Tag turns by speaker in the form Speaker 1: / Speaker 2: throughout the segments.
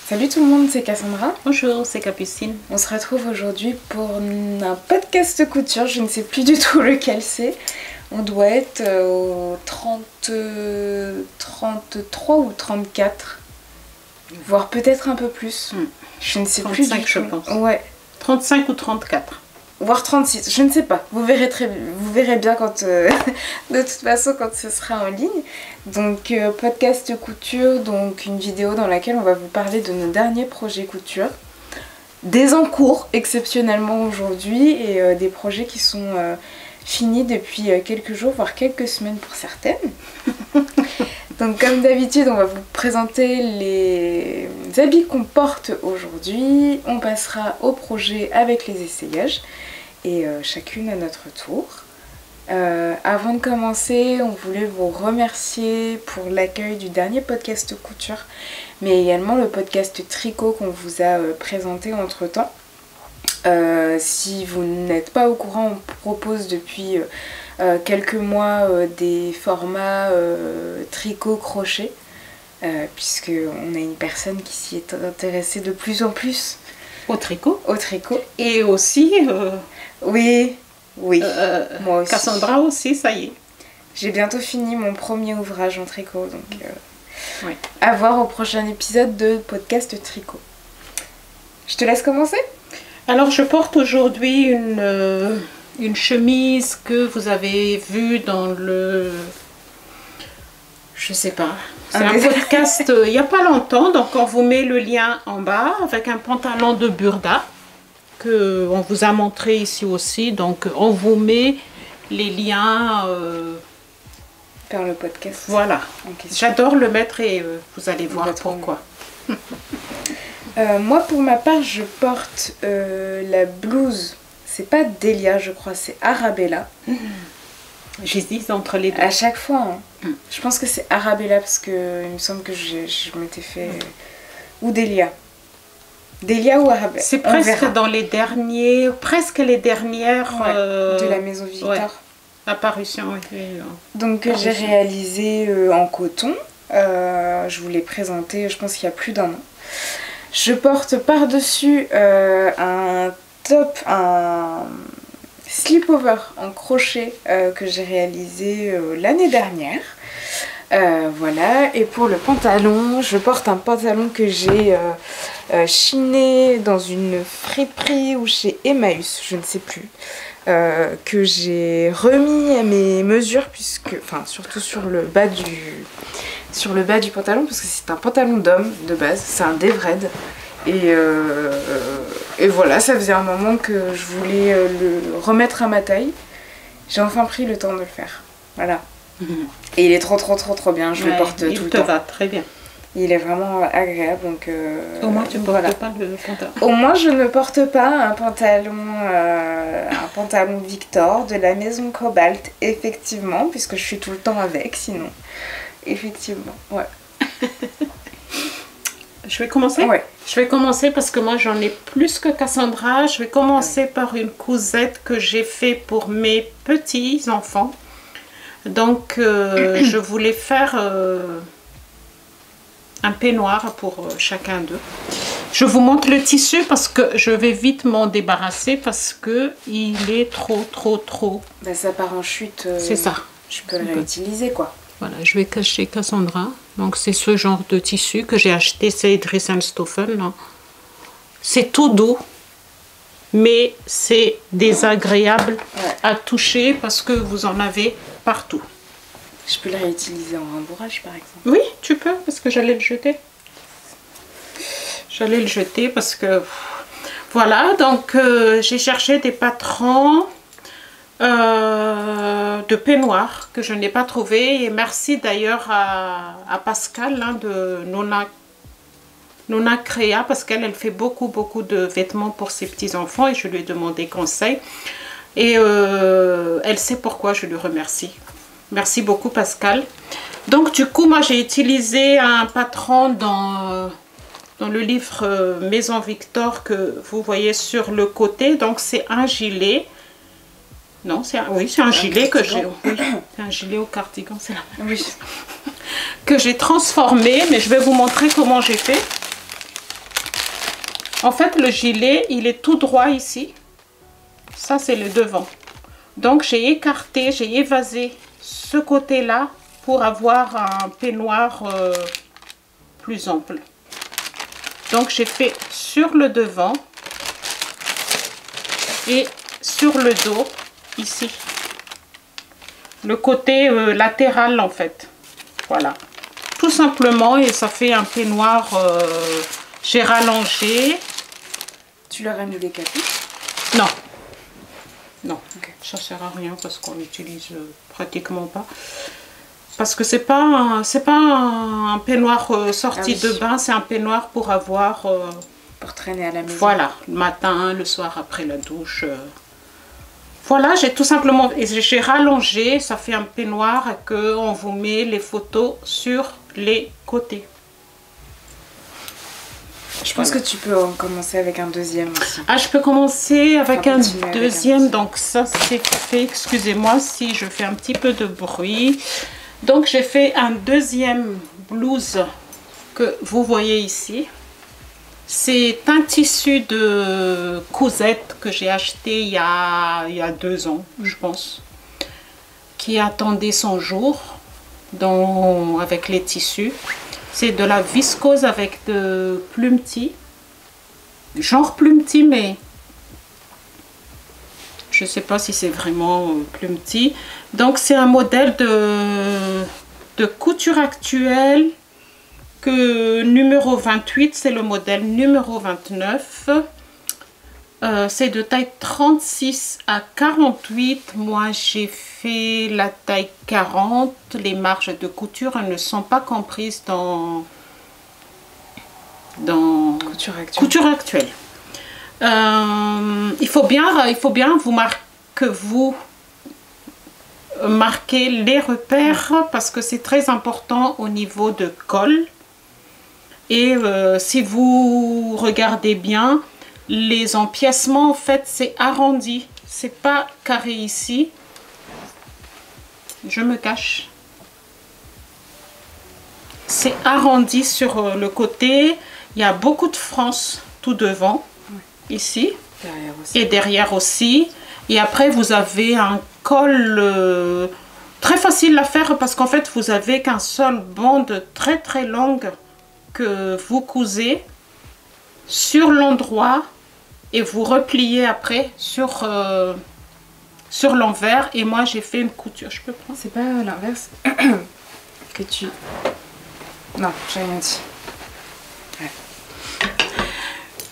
Speaker 1: Salut tout le monde, c'est Cassandra.
Speaker 2: Bonjour, c'est Capucine.
Speaker 1: On se retrouve aujourd'hui pour un podcast couture, je ne sais plus du tout lequel c'est. On doit être au 33 ou 34, voire peut-être un peu plus. Je ne sais
Speaker 2: 35,
Speaker 1: plus du tout.
Speaker 2: Je pense.
Speaker 1: Ouais.
Speaker 2: 35 ou 34.
Speaker 1: Voire 36, je ne sais pas. Vous verrez bien quand, de toute façon quand ce sera en ligne. Donc podcast couture, donc une vidéo dans laquelle on va vous parler de nos derniers projets couture. Des en cours exceptionnellement aujourd'hui et des projets qui sont finis depuis quelques jours, voire quelques semaines pour certaines. Donc comme d'habitude, on va vous présenter les habits qu'on porte aujourd'hui. On passera au projet avec les essayages et chacune à notre tour. Avant de commencer, on voulait vous remercier pour l'accueil du dernier podcast couture, mais également le podcast tricot qu'on vous a présenté entre temps. Si vous n'êtes pas au courant, on propose depuis quelques mois des formats tricot crochet, puisque on a une personne qui s'y est intéressée de plus en plus
Speaker 2: au tricot.
Speaker 1: Et aussi oui, moi aussi.
Speaker 2: Cassandra aussi, ça y est.
Speaker 1: J'ai bientôt fini mon premier ouvrage en tricot, donc oui. À voir au prochain épisode de podcast tricot. Je te laisse commencer.
Speaker 2: Alors je porte aujourd'hui une chemise que vous avez vue dans le... Je sais pas. C'est un podcast il n'y a pas longtemps, donc on vous met le lien en bas avec un pantalon de burda que on vous a montré ici aussi. Donc on vous met les liens
Speaker 1: vers le podcast.
Speaker 2: Voilà. J'adore le mettre et vous allez voir pourquoi.
Speaker 1: Moi pour ma part je porte la blouse, c'est pas Delia je crois, c'est Arabella.
Speaker 2: J'hésite entre les deux.
Speaker 1: À chaque fois, hein. Je pense que c'est Arabella parce que il me semble que je m'étais fait... Ou Delia. Delia ou Arabella.
Speaker 2: C'est presque dans les derniers, presque les dernières...
Speaker 1: de la maison Victor.
Speaker 2: Ouais. Apparition, oui.
Speaker 1: Donc j'ai réalisé en coton. Je vous l'ai présenté, je pense qu'il y a plus d'un an. Je porte par-dessus un top, un slip-over en crochet que j'ai réalisé l'année dernière. Voilà, et pour le pantalon, je porte un pantalon que j'ai chiné dans une friperie ou chez Emmaüs, je ne sais plus. Que j'ai remis à mes mesures, puisque, enfin surtout sur le bas du pantalon, parce que c'est un pantalon d'homme de base, c'est un Devred. Et voilà, ça faisait un moment que je voulais le remettre à ma taille. J'ai enfin pris le temps de le faire. Voilà. Et il est trop bien, je le porte tout le temps.
Speaker 2: Il te va très bien.
Speaker 1: Il est vraiment agréable, donc...
Speaker 2: Au moins tu ne portes pas le pantalon.
Speaker 1: Au moins je ne porte pas un pantalon Victor de la maison Cobalt, effectivement, puisque je suis tout le temps avec, sinon. Effectivement, ouais.
Speaker 2: Je vais commencer?
Speaker 1: Ouais.
Speaker 2: Je vais commencer parce que moi j'en ai plus que Cassandra. Je vais commencer par une cousette que j'ai fait pour mes petits enfants. Donc je voulais faire un peignoir pour chacun d'eux. Je vous montre le tissu parce que je vais vite m'en débarrasser parce que il est trop.
Speaker 1: Bah, ça part en chute.
Speaker 2: C'est ça.
Speaker 1: Je peux le réutiliser quoi.
Speaker 2: Voilà, je vais cacher Cassandra. Donc c'est ce genre de tissu que j'ai acheté, c'est Dries & Stoffel. C'est tout doux, mais c'est désagréable à toucher parce que vous en avez partout.
Speaker 1: Je peux le réutiliser en rembourrage par exemple.
Speaker 2: Oui, tu peux, parce que j'allais le jeter. J'allais le jeter parce que... Voilà, donc j'ai cherché des patrons de peignoir que je n'ai pas trouvé. Et merci d'ailleurs à Pascal de Nona Créa, parce qu'elle fait beaucoup de vêtements pour ses petits-enfants et je lui ai demandé conseil. Et elle sait pourquoi, je lui remercie. Merci beaucoup Pascal. Donc du coup, moi j'ai utilisé un patron dans le livre Maison Victor que vous voyez sur le côté. Donc c'est un gilet. Non, c'est un gilet que j'ai. Oui, c'est un gilet au cardigan, c'est la même.
Speaker 1: Oui.
Speaker 2: Que j'ai transformé, mais je vais vous montrer comment j'ai fait. En fait, le gilet, il est tout droit ici. Ça, c'est le devant. Donc, j'ai écarté, j'ai évasé ce côté-là pour avoir un peignoir plus ample. Donc, j'ai fait sur le devant et sur le dos, ici. Le côté latéral, en fait. Voilà. Tout simplement, et ça fait un peignoir, j'ai rallongé.
Speaker 1: Tu leur as mis des capuches?
Speaker 2: Non. Non,
Speaker 1: okay.
Speaker 2: Ça sert à rien parce qu'on n'utilise pratiquement pas. Parce que c'est pas un peignoir sorti de bain, c'est un peignoir pour avoir...
Speaker 1: pour traîner à la maison.
Speaker 2: Voilà, le matin, le soir après la douche. Voilà, j'ai tout simplement... J'ai rallongé, ça fait un peignoir que on vous met les photos sur les côtés.
Speaker 1: Je pense que tu peux en commencer avec un deuxième aussi.
Speaker 2: Ah, je peux commencer avec un deuxième. Donc ça, c'est fait. Excusez-moi si je fais un petit peu de bruit. Donc, j'ai fait un deuxième blouse que vous voyez ici. C'est un tissu de cousette que j'ai acheté il y a 2 ans, je pense. Qui attendait son jour avec les tissus. C'est de la viscose avec de plumetis. Genre plumetis, mais je ne sais pas si c'est vraiment plumetis. Donc, c'est un modèle de couture actuelle que numéro 28, c'est le modèle numéro 29. C'est de taille 36 à 48. Moi, j'ai fait la taille 40. Les marges de couture elles ne sont pas comprises dans couture actuelle. Il faut bien que vous marquez les repères parce que c'est très important au niveau de col. Et si vous regardez bien, les empiècements, en fait, c'est arrondi. C'est pas carré ici. Je me cache. C'est arrondi sur le côté. Il y a beaucoup de franges tout devant, ici.
Speaker 1: Derrière aussi.
Speaker 2: Et derrière aussi. Et après, vous avez un col très facile à faire parce qu'en fait, vous avez qu'un seul bande très très longue que vous cousez sur l'endroit et vous repliez après sur l'envers. Et moi, j'ai fait une couture. Je peux prendre?
Speaker 1: C'est pas l'inverse que tu... Non, j'ai rien dit. Ouais.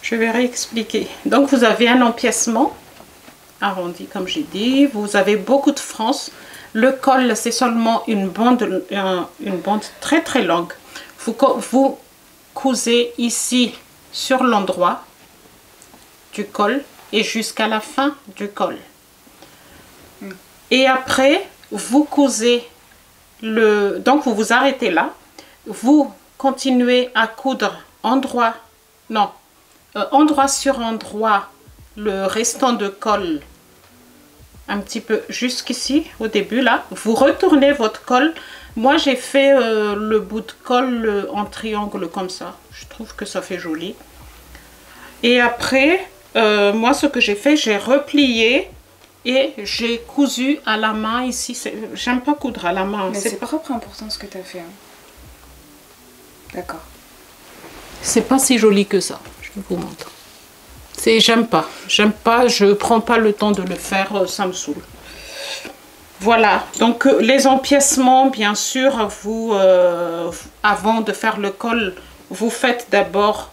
Speaker 2: Je vais réexpliquer. Donc, vous avez un empiècement arrondi, comme j'ai dit. Vous avez beaucoup de franges. Le col, c'est seulement une bande très très longue. Vous cousez ici sur l'endroit du col et jusqu'à la fin du col. Et après, vous cousez donc vous vous arrêtez là. Vous continuez à coudre endroit sur endroit le restant de col un petit peu jusqu'ici au début là. Vous retournez votre col. Moi j'ai fait le bout de col en triangle comme ça. Je trouve que ça fait joli. Et après moi ce que j'ai fait, j'ai replié et j'ai cousu à la main ici. J'aime pas coudre à la main.
Speaker 1: Mais c'est propre et important ce que tu as fait. Hein. D'accord.
Speaker 2: C'est pas si joli que ça. Je vous montre. J'aime pas, je prends pas le temps de le faire, ça me saoule. Voilà, donc les empiècements, bien sûr, avant de faire le col, vous faites d'abord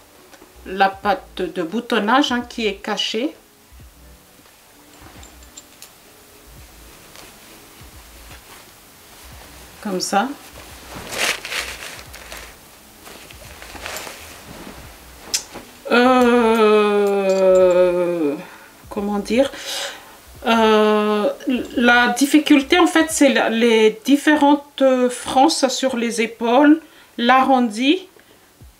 Speaker 2: la patte de boutonnage qui est cachée. Comme ça. Comment dire, la difficulté en fait c'est les différentes franges sur les épaules, l'arrondi,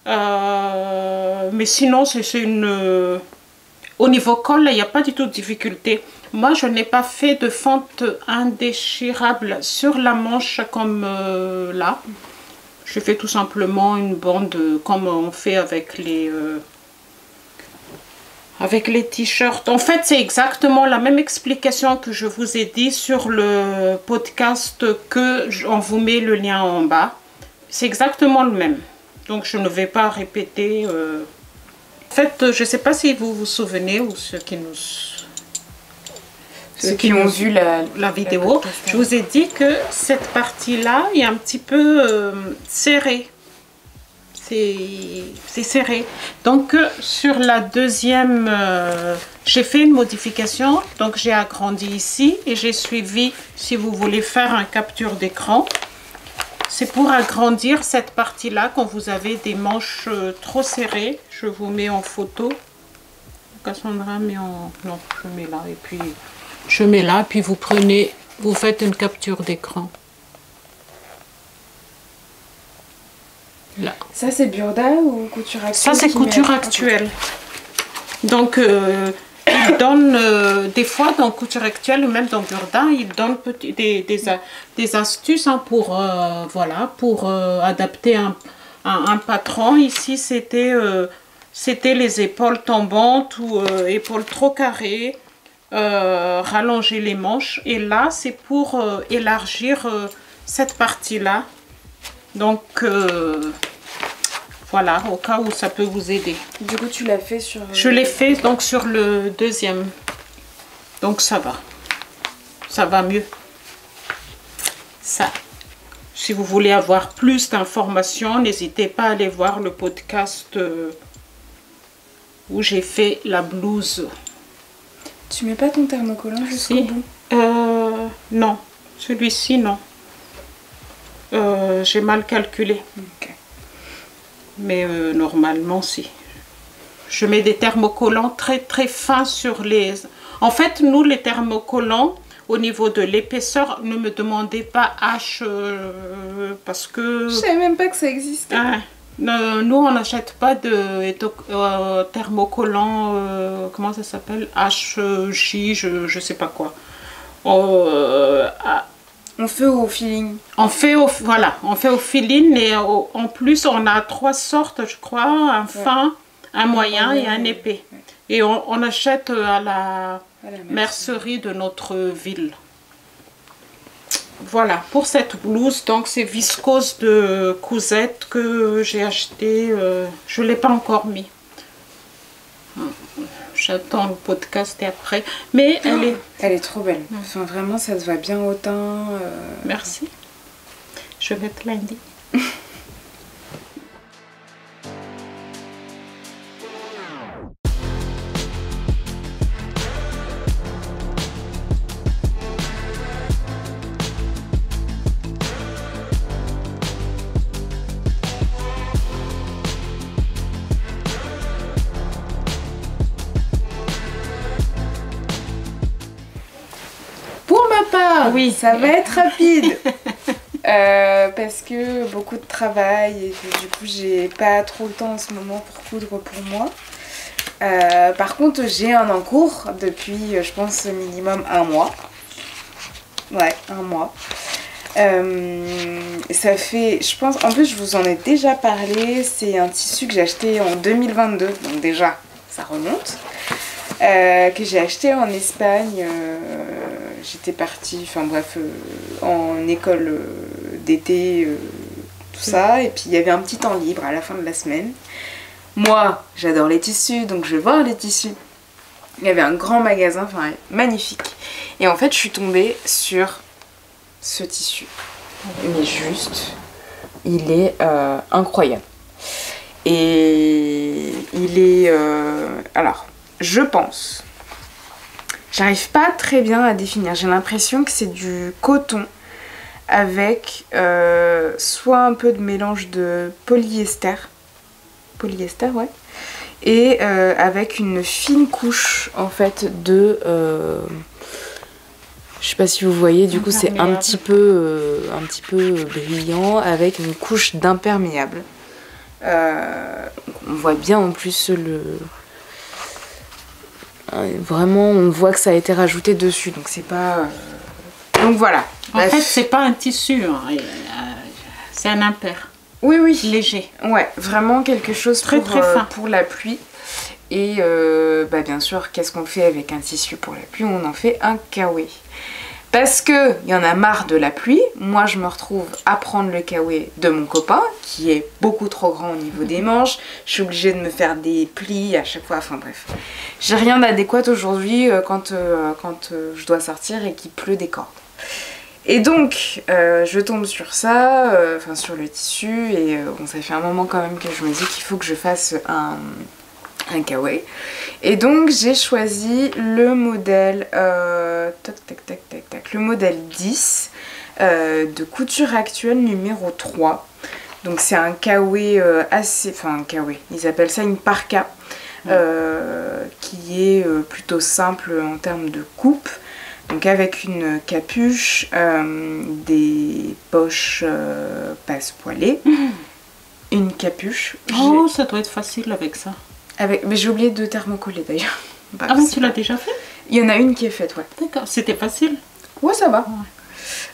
Speaker 2: mais sinon c'est au niveau col il n'y a pas du tout de difficulté. Moi je n'ai pas fait de fente indéchirable sur la manche comme là. Je fais tout simplement une bande comme on fait avec avec les t-shirts. En fait, c'est exactement la même explication que je vous ai dit sur le podcast que on vous met le lien en bas. C'est exactement le même. Donc, je ne vais pas répéter. En fait, je ne sais pas si vous vous souvenez ou ceux qui ont vu la vidéo. Je vous ai dit que cette partie-là est un petit peu serrée. C'est serré. Donc sur la deuxième, j'ai fait une modification. Donc j'ai agrandi ici et j'ai suivi, si vous voulez faire un capture d'écran, c'est pour agrandir cette partie-là quand vous avez des manches trop serrées. Je vous mets en photo. Cassandra met en... Non, je mets là et puis je mets là. Puis vous prenez, vous faites une capture d'écran. Là.
Speaker 1: Ça c'est Burda ou couture actuelle?
Speaker 2: Ça c'est couture actuelle. Donc ils donnent des fois dans couture actuelle ou même dans Burda, ils donnent des astuces hein, pour voilà, pour adapter un patron. Ici c'était les épaules tombantes ou épaules trop carrées, rallonger les manches. Et là c'est pour élargir cette partie là. Donc voilà, au cas où ça peut vous aider.
Speaker 1: Du coup, tu l'as fait sur...
Speaker 2: Je l'ai fait donc sur le deuxième. Donc ça va mieux. Ça. Si vous voulez avoir plus d'informations, n'hésitez pas à aller voir le podcast où j'ai fait la blouse.
Speaker 1: Tu mets pas ton thermocollant jusqu'au bout?
Speaker 2: Non, celui-ci non. J'ai mal calculé.
Speaker 1: Okay.
Speaker 2: Mais normalement, si. Je mets des thermocollants très très fins sur les... En fait, nous, les thermocollants, au niveau de l'épaisseur, ne me demandez pas H parce que...
Speaker 1: Je savais même pas que ça existait.
Speaker 2: Nous, on n'achète pas de thermocollants, comment ça s'appelle? HJ, je sais pas quoi.
Speaker 1: On fait au feeling.
Speaker 2: Voilà, on fait au feeling et en plus on a 3 sortes, je crois, un fin, un moyen et un épais. Ouais. Et on achète à la mercerie de notre ville. Voilà, pour cette blouse, donc c'est viscose de Cousette que j'ai acheté, je ne l'ai pas encore mis. J'attends le podcast et après. Mais
Speaker 1: elle est trop belle. Enfin, vraiment, ça te va bien au teint.
Speaker 2: Merci. Je vais te l'indiquer.
Speaker 1: Oui, ça va être rapide. Parce que beaucoup de travail et que du coup j'ai pas trop le temps en ce moment pour coudre pour moi. Par contre j'ai un en cours depuis je pense minimum 1 mois. Ouais, 1 mois. Ça fait, je pense, en plus je vous en ai déjà parlé, c'est un tissu que j'ai acheté en 2022, donc déjà ça remonte. Que j'ai acheté en Espagne, j'étais partie, enfin bref, en école d'été, tout ça, et puis il y avait un petit temps libre à la fin de la semaine. Moi, j'adore les tissus, donc je vais voir les tissus. Il y avait un grand magasin, enfin magnifique. Et en fait, je suis tombée sur ce tissu. Mais juste, il est incroyable. Et il est... alors... Je pense, j'arrive pas très bien à définir, j'ai l'impression que c'est du coton avec soit un peu de mélange de polyester, ouais, et avec une fine couche en fait de, je sais pas si vous voyez, du coup c'est un petit peu brillant avec une couche d'imperméable. On voit bien en plus vraiment on voit que ça a été rajouté dessus, donc c'est pas donc voilà.
Speaker 2: En fait c'est pas un tissu hein. C'est un imper.
Speaker 1: Oui
Speaker 2: léger,
Speaker 1: ouais, vraiment quelque chose
Speaker 2: très fin
Speaker 1: pour la pluie. Et bien sûr, qu'est-ce qu'on fait avec un tissu pour la pluie? On en fait un kawaii. Parce qu'il y en a marre de la pluie, moi je me retrouve à prendre le kawaii de mon copain, qui est beaucoup trop grand au niveau des manches. Je suis obligée de me faire des plis à chaque fois, enfin bref. J'ai rien d'adéquat aujourd'hui quand je dois sortir et qu'il pleut des cordes. Et donc, je tombe sur ça, sur le tissu, et bon, ça fait un moment quand même que je me dis qu'il faut que je fasse un kawaii. Et donc j'ai choisi le modèle le modèle 10 de Couture Actuelle numéro 3. Donc c'est un kawaii un kawaii, ils appellent ça une parka, qui est plutôt simple en termes de coupe. Donc avec une capuche, des poches passe-poilées, une capuche.
Speaker 2: Oh, ça doit être facile avec ça.
Speaker 1: Mais j'ai oublié de thermocoller d'ailleurs.
Speaker 2: Ah bon, tu l'as déjà fait?
Speaker 1: Il y en a une qui est faite, ouais.
Speaker 2: D'accord, c'était facile?
Speaker 1: Ouais, ça va.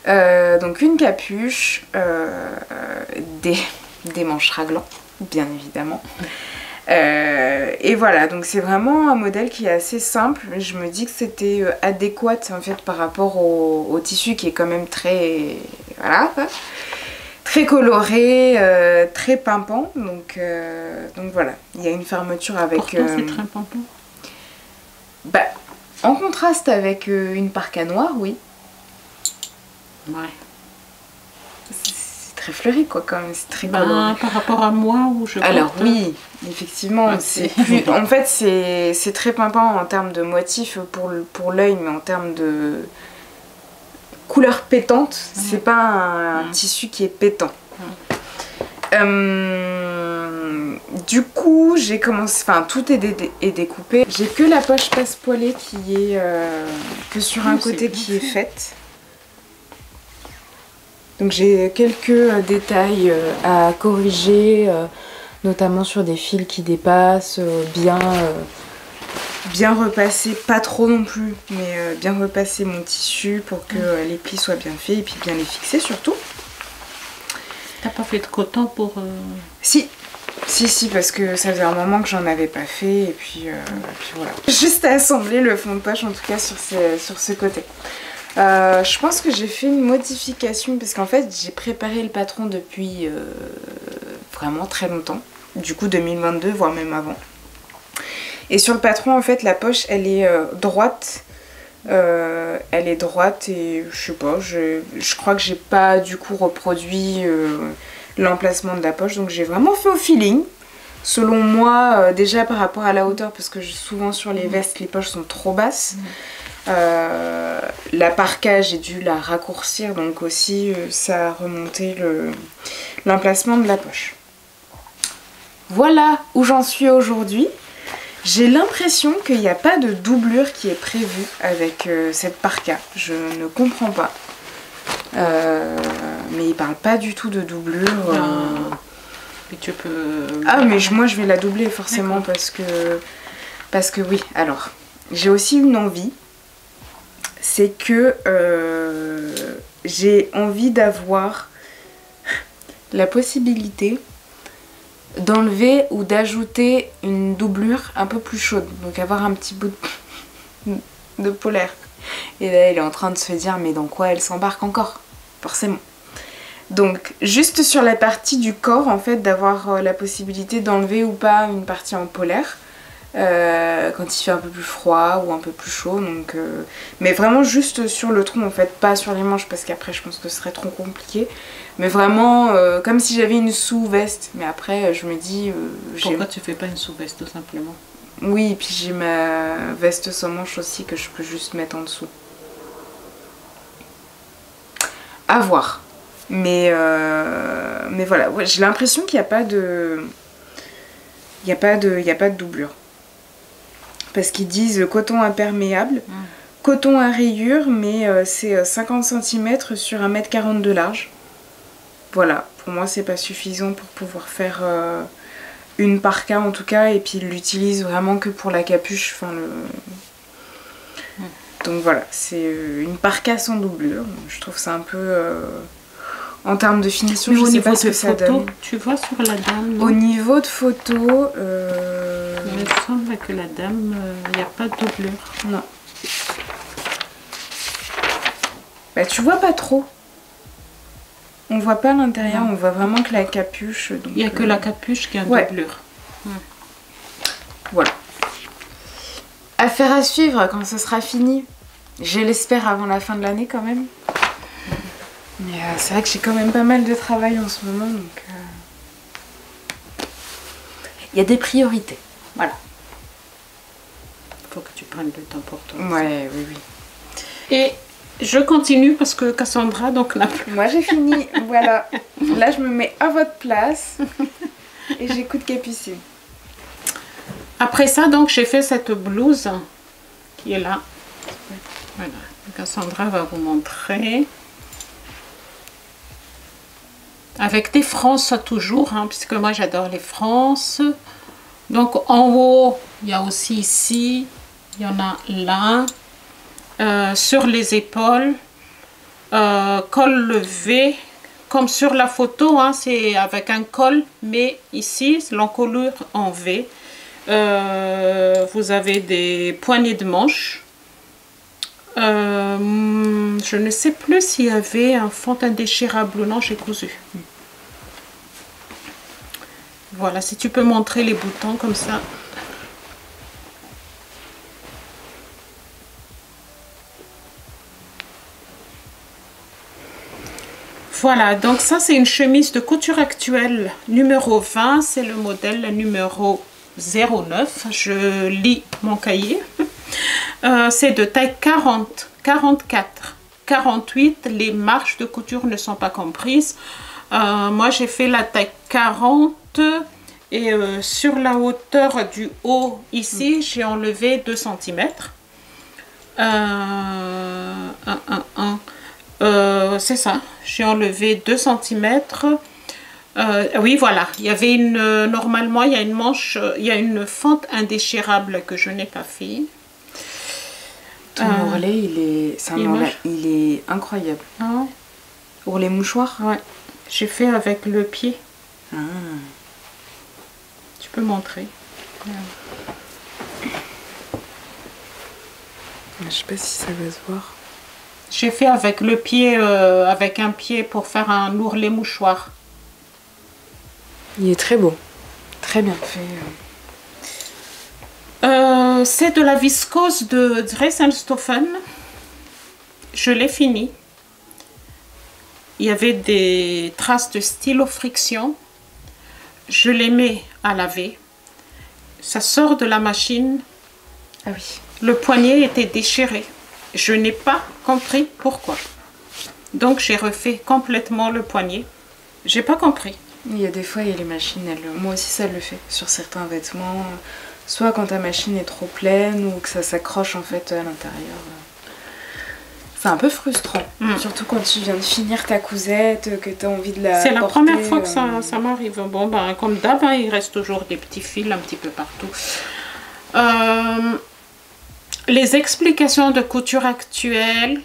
Speaker 1: Ouais. Donc une capuche, des manches raglan, bien évidemment. Et voilà, donc c'est vraiment un modèle qui est assez simple. Je me dis que c'était adéquat en fait par rapport au tissu qui est quand même très... Voilà, quoi. Très coloré, très pimpant, donc voilà, il y a une fermeture avec...
Speaker 2: Pourquoi c'est très pimpant?
Speaker 1: En contraste avec une parka noire, oui.
Speaker 2: Ouais.
Speaker 1: C'est très fleuri quoi quand même, c'est très coloré.
Speaker 2: Par rapport à moi où je...
Speaker 1: Alors oui, effectivement, c'est plus... En fait c'est très pimpant en termes de motif pour l'œil, mais en termes de... couleur pétante, c'est pas un tissu qui est pétant. Du coup, j'ai commencé, tout est découpé. J'ai que la poche passe-poilée qui est que sur un côté qui est faite. Donc j'ai quelques détails à corriger, notamment sur des fils qui dépassent, bien repasser, pas trop non plus, mais bien repasser mon tissu pour que les plis soient bien faits et puis bien les fixer surtout.
Speaker 2: T'as pas fait de coton pour...
Speaker 1: Si, parce que ça faisait un moment que j'en avais pas fait et puis voilà. Juste à assembler le fond de poche en tout cas sur ce côté. Je pense que j'ai fait une modification parce qu'en fait j'ai préparé le patron depuis vraiment très longtemps. Du coup 2022 voire même avant. Et sur le patron en fait la poche elle est droite. Elle est droite et je sais pas, je crois que j'ai pas du coup reproduit l'emplacement de la poche, donc j'ai vraiment fait au feeling. Selon moi, déjà par rapport à la hauteur, parce que souvent sur les vestes les poches sont trop basses. La parka j'ai dû la raccourcir, donc aussi ça a remonté l'emplacement de la poche. Voilà où j'en suis aujourd'hui. J'ai l'impression qu'il n'y a pas de doublure qui est prévue avec cette parka. Je ne comprends pas. Mais il parle pas du tout de doublure.
Speaker 2: Mais tu peux...
Speaker 1: Ah mais moi je vais la doubler forcément parce que oui. Alors, j'ai aussi une envie. C'est que j'ai envie d'avoir la possibilité d'enlever ou d'ajouter une doublure un peu plus chaude, donc avoir un petit bout de polaire. Et là il est en train de se dire mais dans quoi elle s'embarque encore, forcément. Donc juste sur la partie du corps en fait d'avoir la possibilité d'enlever ou pas une partie en polaire quand il fait un peu plus froid ou un peu plus chaud, donc mais vraiment juste sur le tronc en fait, pas sur les manches parce qu'après je pense que ce serait trop compliqué, mais vraiment comme si j'avais une sous-veste, mais après je me dis
Speaker 2: pourquoi tu fais pas une sous-veste tout simplement?
Speaker 1: Oui, et puis j'ai ma veste sans manche aussi que je peux juste mettre en dessous, à voir, mais voilà, ouais, j'ai l'impression qu'il n'y a pas de doublure. Parce qu'ils disent coton imperméable, coton à rayures, mais c'est 50 cm sur 1,40 m de large. Voilà, pour moi c'est pas suffisant pour pouvoir faire une parka en tout cas, et puis ils l'utilisent vraiment que pour la capuche. Donc voilà, c'est une parka sans doublure. Je trouve ça un peu En termes de finition,
Speaker 2: Mais
Speaker 1: je
Speaker 2: au
Speaker 1: sais pas
Speaker 2: niveau
Speaker 1: ce que
Speaker 2: de
Speaker 1: ça
Speaker 2: photo,
Speaker 1: donne.
Speaker 2: tu vois sur la dame,
Speaker 1: Au niveau de photo,
Speaker 2: il me semble que la dame, il n'y a pas de doublure.
Speaker 1: non. Bah, tu vois pas trop. On voit pas l'intérieur, on voit vraiment que la capuche. Donc,
Speaker 2: Il n'y a que la capuche qui a une
Speaker 1: ouais.
Speaker 2: doublure.
Speaker 1: Voilà. Affaire à suivre quand ce sera fini. Je l'espère avant la fin de l'année quand même. Mais c'est vrai que j'ai quand même pas mal de travail en ce moment, donc... Il y a des priorités. Voilà.
Speaker 2: Il faut que tu prennes le temps pour toi.
Speaker 1: Ouais, oui, oui.
Speaker 2: Et je continue parce que Cassandra donc n'a plus.
Speaker 1: Moi j'ai fini, voilà. Là je me mets à votre place et j'écoute Capucine.
Speaker 2: Après ça, donc j'ai fait cette blouse qui est là. Voilà. Cassandra va vous montrer. Avec des frances toujours, hein, puisque moi j'adore les frances. Donc en haut, il y a aussi ici, il y en a là. Sur les épaules, col levé, comme sur la photo, hein, c'est avec un col, mais ici, l'encolure en V. Vous avez des poignées de manches. Je ne sais plus s'il y avait un fond indéchirable ou non, j'ai cousu. Voilà, si tu peux montrer les boutons comme ça. Voilà, donc ça c'est une chemise de couture actuelle numéro 20, c'est le modèle numéro 09, je lis mon cahier. C'est de taille 40, 44, 48, les marges de couture ne sont pas comprises. Moi j'ai fait la taille 40 et sur la hauteur du haut ici j'ai enlevé 2 cm. C'est ça, j'ai enlevé 2 cm. Oui, voilà, il y avait une... normalement, il y a une manche, il y a une fente indéchirable que je n'ai pas fait.
Speaker 1: Ton ourlet, il est incroyable.
Speaker 2: Ah ouais.
Speaker 1: Ourlet mouchoir?
Speaker 2: Ouais, j'ai fait avec le pied.
Speaker 1: Ah.
Speaker 2: Tu peux montrer.
Speaker 1: Je sais pas si ça va se voir.
Speaker 2: J'ai fait avec le pied, avec un pied pour faire un ourlet mouchoir.
Speaker 1: Il est très beau, très bien fait.
Speaker 2: C'est de la viscose de Dressenstoffen. Je l'ai fini. Il y avait des traces de stylo friction. Je les mets à laver. Ça sort de la machine.
Speaker 1: Ah oui.
Speaker 2: Le poignet était déchiré. Je n'ai pas compris pourquoi. Donc j'ai refait complètement le poignet. J'ai pas compris.
Speaker 1: Il y a des fois, il y a les machines, moi aussi ça le fait sur certains vêtements. Soit quand ta machine est trop pleine ou que ça s'accroche en fait à l'intérieur. C'est un peu frustrant. Surtout quand tu viens de finir ta cousette, que tu as envie de la
Speaker 2: C'est la
Speaker 1: porter,
Speaker 2: première fois que ça m'arrive. Bon, ben, comme d'hab, hein, il reste toujours des petits fils un petit peu partout. Les explications de couture actuelles,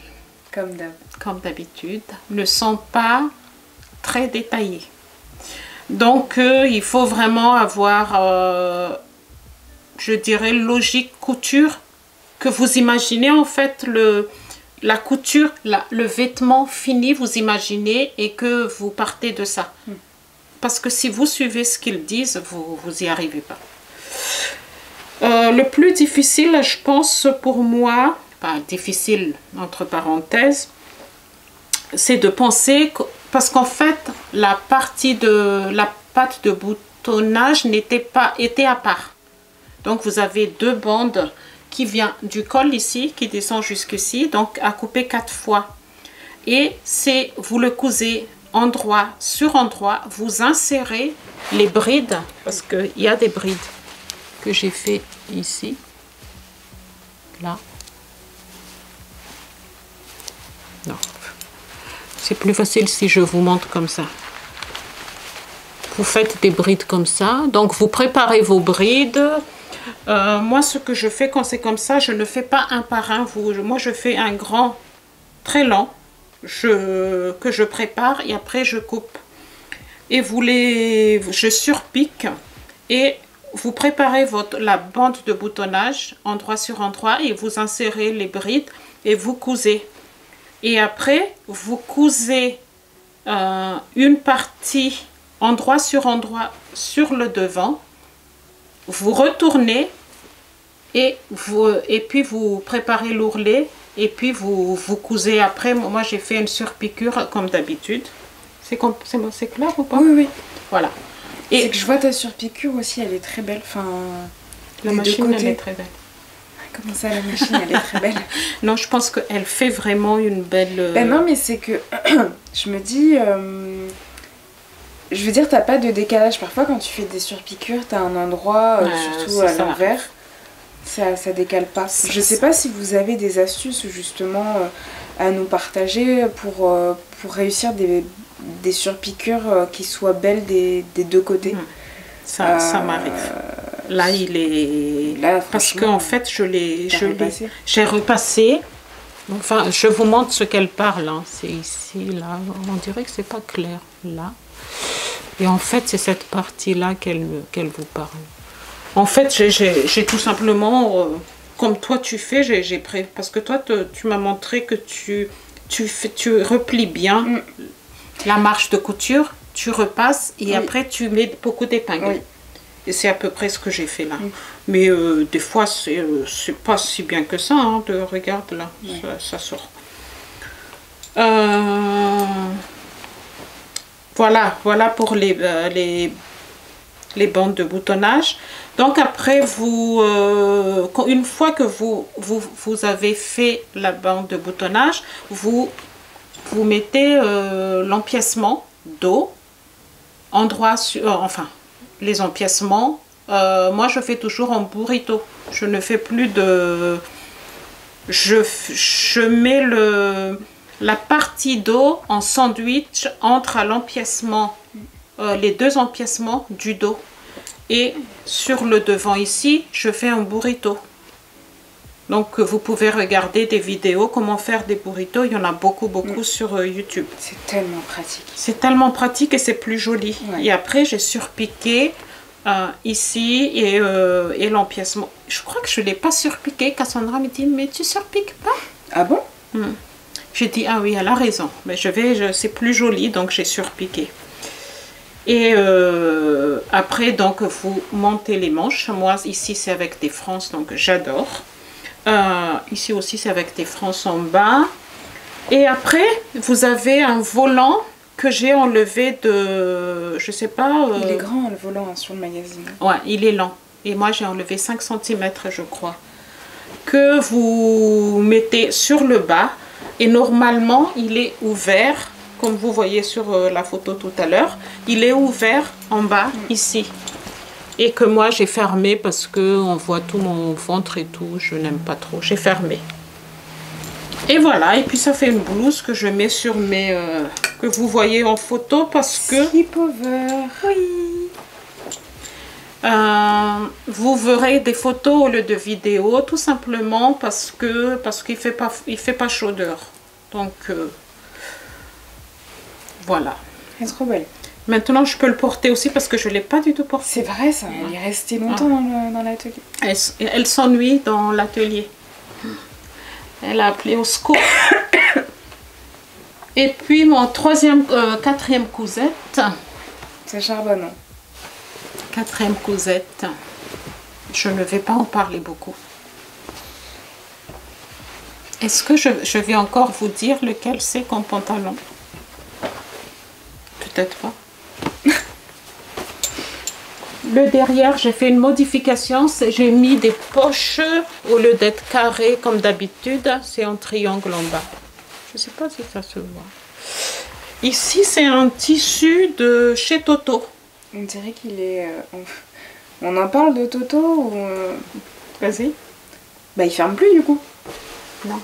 Speaker 2: comme d'habitude, ne sont pas très détaillées. Donc, il faut vraiment avoir, je dirais, logique couture, que vous imaginez en fait la couture, le vêtement fini, vous imaginez, et que vous partez de ça. Parce que si vous suivez ce qu'ils disent, vous n'y arrivez pas. Le plus difficile, je pense, pour moi, pas difficile entre parenthèses, c'est de penser, parce qu'en fait, la partie de la patte de boutonnage était à part. Donc, vous avez 2 bandes qui viennent du col ici, qui descend jusqu'ici, donc à couper 4 fois. Et vous le cousez endroit sur endroit, vous insérez les brides, parce qu'il y a des brides que j'ai fait ici, là. Non, c'est plus facile si je vous montre comme ça. Vous faites des brides comme ça, donc vous préparez vos brides. Moi, ce que je fais quand c'est comme ça, je ne fais pas un par un. Moi, je fais un grand, très lent, que je prépare et après je coupe. Et je surpique et vous préparez la bande de boutonnage endroit sur endroit et vous insérez les brides et vous cousez. Et après, vous cousez une partie endroit sur le devant. Vous retournez et puis vous préparez l'ourlet et puis vous cousez après. Moi, j'ai fait une surpiqûre comme d'habitude. C'est clair ou pas?
Speaker 1: Oui, oui.
Speaker 2: Voilà.
Speaker 1: Et que je vois ta surpiqûre aussi, elle est très belle. Enfin,
Speaker 2: la machine, elle est très belle.
Speaker 1: Comment ça, la machine, elle est très belle?
Speaker 2: Non, je pense qu'elle fait vraiment une belle...
Speaker 1: Ben non, mais c'est que je me dis... je veux dire, t'as pas de décalage. Parfois, quand tu fais des surpiqûres, t'as un endroit, surtout à l'envers, ça décale pas. Je sais pas si vous avez des astuces, justement, à nous partager pour réussir des surpiqûres qui soient belles des deux côtés.
Speaker 2: Ça m'arrive. Là, il est... Là, parce qu'en fait, j'ai repassé. Enfin, je vous montre ce qu'elle parle. Hein. C'est ici, là. On dirait que c'est pas clair, là. Et en fait, c'est cette partie-là qu'elle vous parle. En fait, j'ai tout simplement, comme toi tu fais, parce que toi, tu m'as montré que tu replies bien la marche de couture, tu repasses et après tu mets beaucoup d'épingles. Oui. Et c'est à peu près ce que j'ai fait là. Mais des fois, c'est pas si bien que ça. Hein, regarde là, ça sort. Voilà pour les bandes de boutonnage. Donc après, une fois que vous avez fait la bande de boutonnage, vous mettez l'empiècement dos, endroit sur... enfin, les empiècements. Moi, je fais toujours en burrito. Je ne fais plus de... Je mets la partie dos en sandwich entre l'empiècement, les deux empiècements du dos. Et sur le devant ici, je fais un burrito. Donc, vous pouvez regarder des vidéos, comment faire des burritos. Il y en a beaucoup sur YouTube.
Speaker 1: C'est tellement pratique.
Speaker 2: C'est tellement pratique et c'est plus joli. Ouais. Et après, j'ai surpiqué ici et l'empiècement. Je crois que je ne l'ai pas surpiqué. Cassandra me dit, mais tu surpiques pas?
Speaker 1: Ah bon?
Speaker 2: J'ai dit, ah oui, elle a raison. Mais c'est plus joli, donc j'ai surpiqué. Et après, donc, vous montez les manches. Moi, ici, c'est avec des frances, donc j'adore. Ici aussi, c'est avec des frances en bas. Et après, vous avez un volant que j'ai enlevé de... Je sais pas...
Speaker 1: Il est grand, le volant, hein, sur le magazine.
Speaker 2: Ouais, il est lent. Et moi, j'ai enlevé 5 cm, je crois. Que vous mettez sur le bas. Et normalement, il est ouvert, comme vous voyez sur la photo tout à l'heure. Il est ouvert en bas, ici. Et que moi, j'ai fermé parce qu'on voit tout mon ventre et tout. Je n'aime pas trop. J'ai fermé. Et voilà. Et puis, ça fait une blouse que je mets sur mes... que vous voyez en photo parce que...
Speaker 1: Sleepover.
Speaker 2: Oui. Vous verrez des photos au lieu de vidéos, tout simplement parce qu'il fait pas chaud dehors. Donc, voilà.
Speaker 1: Elle est trop belle.
Speaker 2: Maintenant, je peux le porter aussi parce que je ne l'ai pas du tout porté.
Speaker 1: C'est vrai, ça. Elle est restée longtemps dans l'atelier.
Speaker 2: Elle s'ennuie dans l'atelier. Elle a appelé au secours. Et puis, mon quatrième cousette.
Speaker 1: C'est charbonnant.
Speaker 2: Quatrième cousette. Je ne vais pas en parler beaucoup. Est-ce que je vais encore vous dire lequel c'est comme pantalon? Peut-être pas. Le derrière, j'ai fait une modification. J'ai mis des poches au lieu d'être carré comme d'habitude. C'est en triangle en bas. Je ne sais pas si ça se voit. Ici, c'est un tissu de chez Toto.
Speaker 1: On dirait qu'il est... On en parle de Toto ou...
Speaker 2: Vas-y.
Speaker 1: Bah, il ferme plus du coup.
Speaker 2: Non.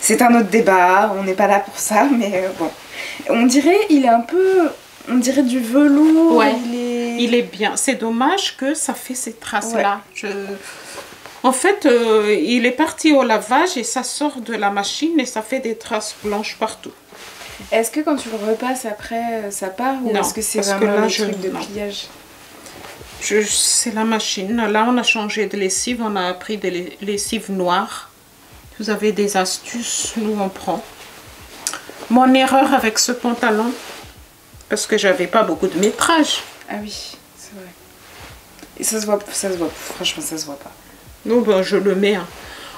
Speaker 1: C'est un autre débat, on n'est pas là pour ça, mais bon. On dirait, il est un peu... On dirait du velours.
Speaker 2: Ouais, il est bien. C'est dommage que ça fait ces traces-là. En fait, il est parti au lavage et ça sort de la machine et ça fait des traces blanches partout.
Speaker 1: Est-ce que quand tu le repasses après, ça part ou
Speaker 2: Non,
Speaker 1: est-ce que c'est
Speaker 2: parce que
Speaker 1: vraiment
Speaker 2: là,
Speaker 1: le truc de pliage?
Speaker 2: C'est la machine. Là, on a changé de lessive. On a pris des lessives noires. Vous avez des astuces, nous on prend. Mon erreur avec ce pantalon, parce que j'avais pas beaucoup de métrage.
Speaker 1: Ah oui, c'est vrai. Et ça se voit, franchement ça se voit pas.
Speaker 2: Non, ben, je le mets. Hein.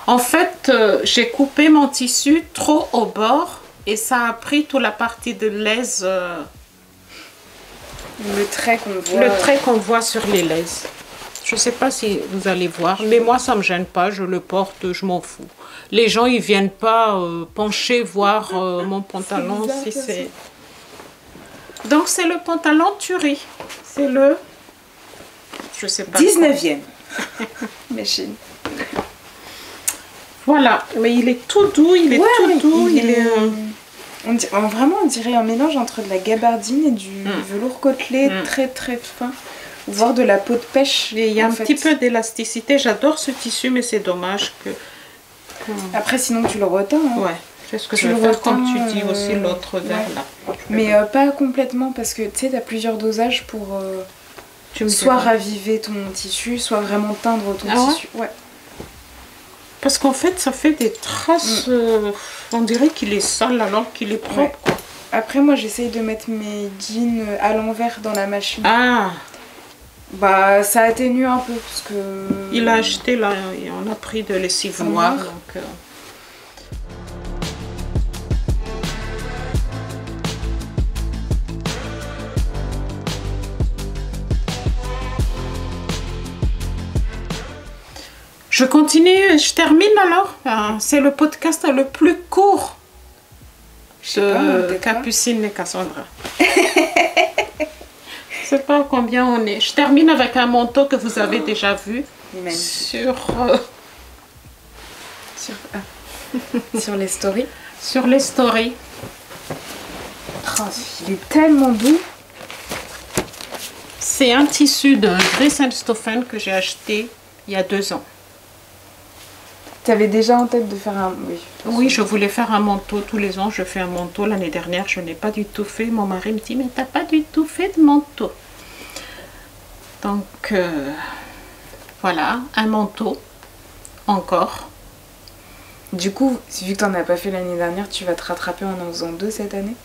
Speaker 2: En fait, j'ai coupé mon tissu trop au bord et ça a pris toute la partie de l'aise.
Speaker 1: Le trait qu'on voit.
Speaker 2: Le trait qu'on voit sur les laises. Je sais pas si vous allez voir, mais moi ça me gêne pas, je le porte, je m'en fous. Les gens ils viennent pas pencher voir mon pantalon si c'est. Donc c'est le pantalon Turi. C'est le. Je sais pas.
Speaker 1: 19e. Machine.
Speaker 2: Voilà, mais il est tout doux, il est tout doux, il est.
Speaker 1: Vraiment, on dirait un mélange entre de la gabardine et du velours côtelé très très fin, voire de la peau de pêche.
Speaker 2: Et il y a un petit peu d'élasticité. J'adore ce tissu, mais c'est dommage que.
Speaker 1: Après, sinon tu le retins. Hein.
Speaker 2: Ouais, c'est ce que je vais faire comme tu dis aussi l'autre verre là.
Speaker 1: Mais pas complètement parce que tu sais, tu as plusieurs dosages pour soit raviver ton tissu, soit vraiment teindre ton tissu. Ouais.
Speaker 2: Parce qu'en fait, ça fait des traces. On dirait qu'il est sale alors qu'il est propre. Ouais.
Speaker 1: Après, moi, j'essaye de mettre mes jeans à l'envers dans la machine.
Speaker 2: Ah.
Speaker 1: Bah, ça atténue un peu parce que.
Speaker 2: Il a acheté là et on a pris de lessive noire. Donc, je continue, je termine alors. C'est le podcast le plus court de Capucine et Cassandra. Je sais pas combien on est. Je termine avec un manteau que vous avez déjà vu sur
Speaker 1: les stories.
Speaker 2: Sur les stories.
Speaker 1: Oh, il est tellement doux.
Speaker 2: C'est un tissu de Dries & Stoffen que j'ai acheté il y a 2 ans.
Speaker 1: Tu avais déjà en tête de faire un...
Speaker 2: Oui, je voulais faire un manteau. Tous les ans, je fais un manteau. L'année dernière, je n'ai pas du tout fait. Mon mari me dit, mais tu n'as pas du tout fait de manteau. Donc, voilà, un manteau. Encore.
Speaker 1: Du coup, vu que tu n'en as pas fait l'année dernière, tu vas te rattraper en faisant 2 cette année?